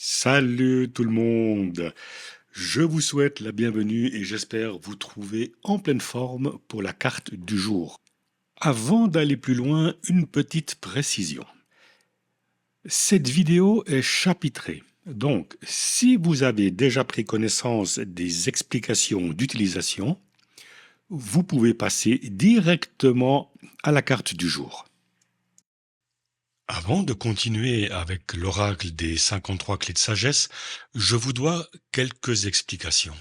Salut tout le monde! Je vous souhaite la bienvenue et j'espère vous trouver en pleine forme pour la carte du jour. Avant d'aller plus loin, une petite précision. Cette vidéo est chapitrée. Donc, si vous avez déjà pris connaissance des explications d'utilisation, vous pouvez passer directement à la carte du jour. Avant de continuer avec l'oracle des 53 clés de sagesse, je vous dois quelques explications.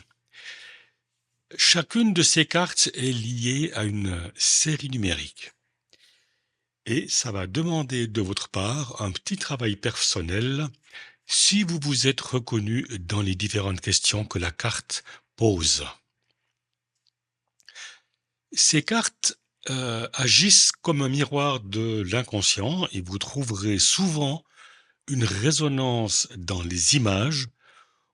Chacune de ces cartes est liée à une série numérique. Et ça va demander de votre part un petit travail personnel si vous vous êtes reconnu dans les différentes questions que la carte pose. Ces cartes agissent comme un miroir de l'inconscient et vous trouverez souvent une résonance dans les images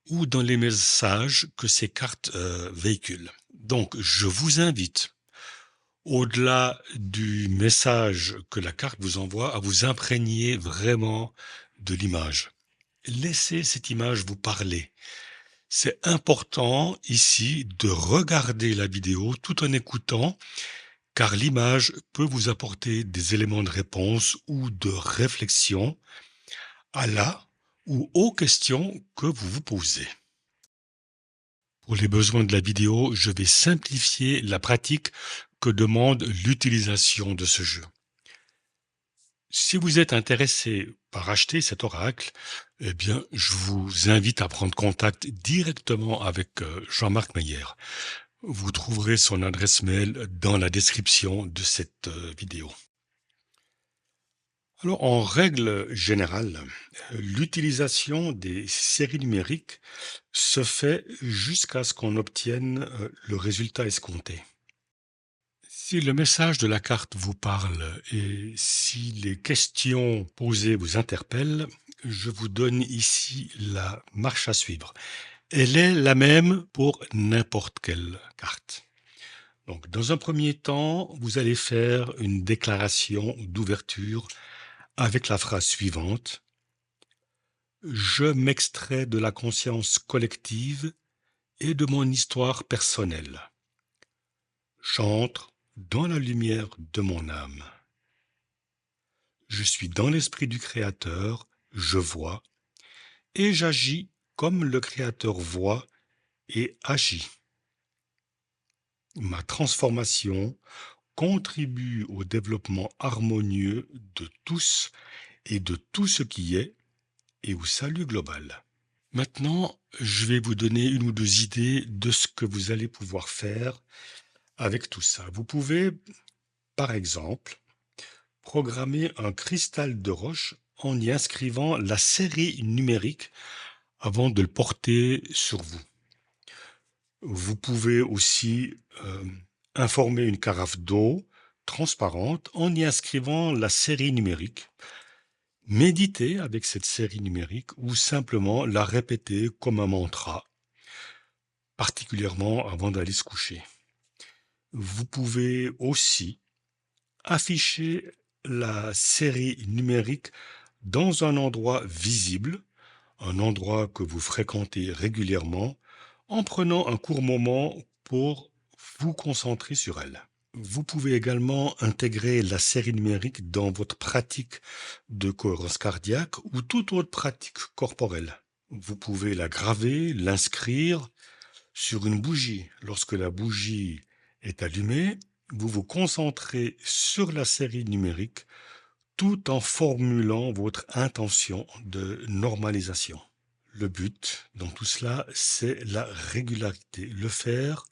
ou dans les messages que ces cartes véhiculent. Donc, je vous invite, au-delà du message que la carte vous envoie, à vous imprégner vraiment de l'image. Laissez cette image vous parler. C'est important ici de regarder la vidéo tout en écoutant, car l'image peut vous apporter des éléments de réponse ou de réflexion à la ou aux questions que vous vous posez. Pour les besoins de la vidéo, je vais simplifier la pratique que demande l'utilisation de ce jeu. Si vous êtes intéressé par acheter cet oracle, eh bien, je vous invite à prendre contact directement avec Jean-Marc Meyer. Vous trouverez son adresse mail dans la description de cette vidéo. Alors, en règle générale, l'utilisation des séries numériques se fait jusqu'à ce qu'on obtienne le résultat escompté. Si le message de la carte vous parle et si les questions posées vous interpellent, je vous donne ici la marche à suivre. Elle est la même pour n'importe quelle carte. Donc, dans un premier temps, vous allez faire une déclaration d'ouverture avec la phrase suivante. Je m'extrais de la conscience collective et de mon histoire personnelle. J'entre dans la lumière de mon âme. Je suis dans l'esprit du Créateur, je vois, et j'agis comme le Créateur voit et agit. Ma transformation contribue au développement harmonieux de tous et de tout ce qui est et au salut global. Maintenant, je vais vous donner une ou deux idées de ce que vous allez pouvoir faire avec tout ça. Vous pouvez, par exemple, programmer un cristal de roche en y inscrivant la série numérique avant de le porter sur vous. Vous pouvez aussi informer une carafe d'eau transparente en y inscrivant la série numérique. Méditez avec cette série numérique ou simplement la répéter comme un mantra, particulièrement avant d'aller se coucher. Vous pouvez aussi afficher la série numérique dans un endroit visible, un endroit que vous fréquentez régulièrement, en prenant un court moment pour vous concentrer sur elle. Vous pouvez également intégrer la série numérique dans votre pratique de cohérence cardiaque ou toute autre pratique corporelle. Vous pouvez la graver, l'inscrire sur une bougie. Lorsque la bougie est allumée, vous vous concentrez sur la série numérique tout en formulant votre intention de normalisation. Le but dans tout cela, c'est la régularité, le faire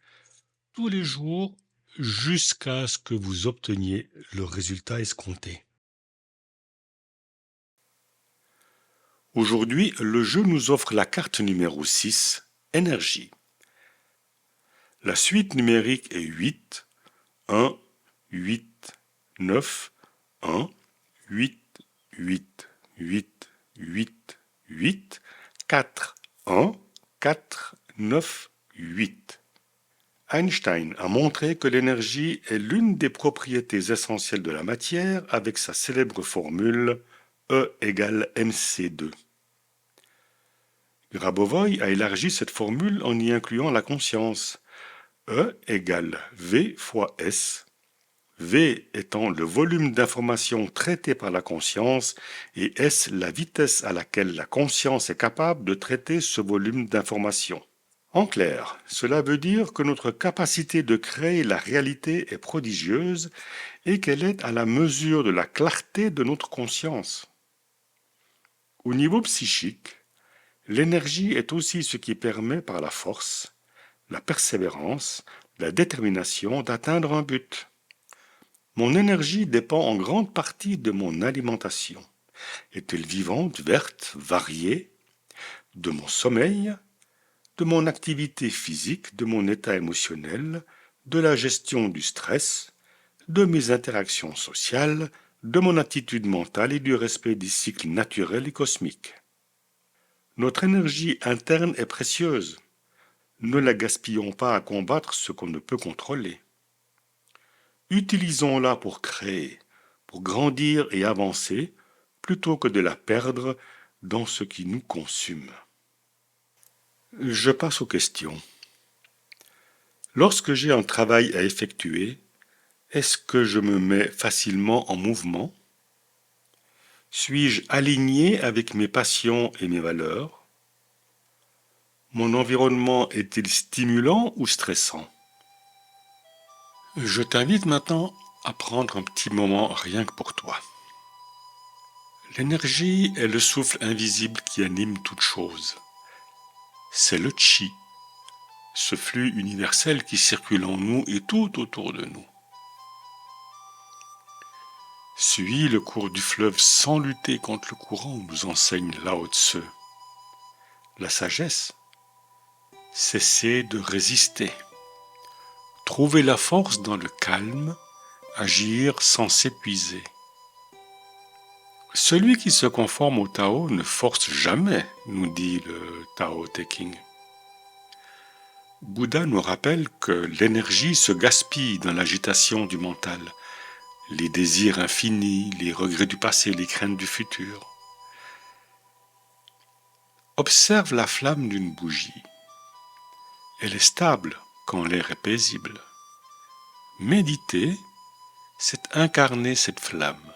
tous les jours jusqu'à ce que vous obteniez le résultat escompté. Aujourd'hui, le jeu nous offre la carte numéro 6, énergie. La suite numérique est 8, 1, 8, 9, 1, 8, 8, 8, 8, 8, 4, 1, 4, 9, 8. Einstein a montré que l'énergie est l'une des propriétés essentielles de la matière avec sa célèbre formule E égale mc2. Grabovoi a élargi cette formule en y incluant la conscience. E égale V fois S, V étant le volume d'informations traité par la conscience et S la vitesse à laquelle la conscience est capable de traiter ce volume d'informations. En clair, cela veut dire que notre capacité de créer la réalité est prodigieuse et qu'elle est à la mesure de la clarté de notre conscience. Au niveau psychique, l'énergie est aussi ce qui permet par la force, la persévérance, la détermination d'atteindre un but. Mon énergie dépend en grande partie de mon alimentation. Est-elle vivante, verte, variée, de mon sommeil, de mon activité physique, de mon état émotionnel, de la gestion du stress, de mes interactions sociales, de mon attitude mentale et du respect des cycles naturels et cosmiques. Notre énergie interne est précieuse. Ne la gaspillons pas à combattre ce qu'on ne peut contrôler. Utilisons-la pour créer, pour grandir et avancer, plutôt que de la perdre dans ce qui nous consume. Je passe aux questions. Lorsque j'ai un travail à effectuer, est-ce que je me mets facilement en mouvement? Suis-je aligné avec mes passions et mes valeurs? Mon environnement est-il stimulant ou stressant? Je t'invite maintenant à prendre un petit moment rien que pour toi. L'énergie est le souffle invisible qui anime toute chose. C'est le chi, ce flux universel qui circule en nous et tout autour de nous. Suis le cours du fleuve sans lutter contre le courant, nous enseigne Lao Tse. La sagesse, cessez de résister. Trouvez la force dans le calme, agir sans s'épuiser. Celui qui se conforme au Tao ne force jamais, nous dit le Tao Te Ching. Bouddha nous rappelle que l'énergie se gaspille dans l'agitation du mental, les désirs infinis, les regrets du passé, les craintes du futur. Observe la flamme d'une bougie. Elle est stable quand l'air est paisible. Méditer, c'est incarner cette flamme.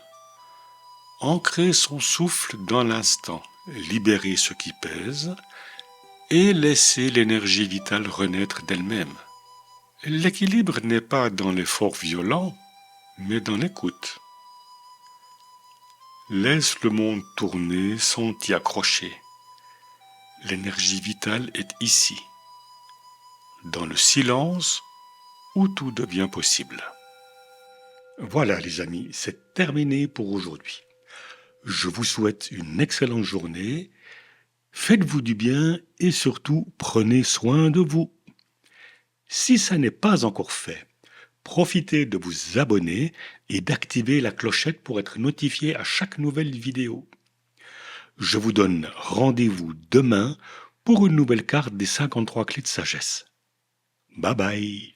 Ancrer son souffle dans l'instant, libérer ce qui pèse et laisser l'énergie vitale renaître d'elle-même. L'équilibre n'est pas dans l'effort violent, mais dans l'écoute. Laisse le monde tourner sans t'y accrocher. L'énergie vitale est ici, dans le silence où tout devient possible. Voilà les amis, c'est terminé pour aujourd'hui. Je vous souhaite une excellente journée, faites-vous du bien et surtout prenez soin de vous. Si ça n'est pas encore fait, profitez de vous abonner et d'activer la clochette pour être notifié à chaque nouvelle vidéo. Je vous donne rendez-vous demain pour une nouvelle carte des 53 clés de sagesse. Bye bye.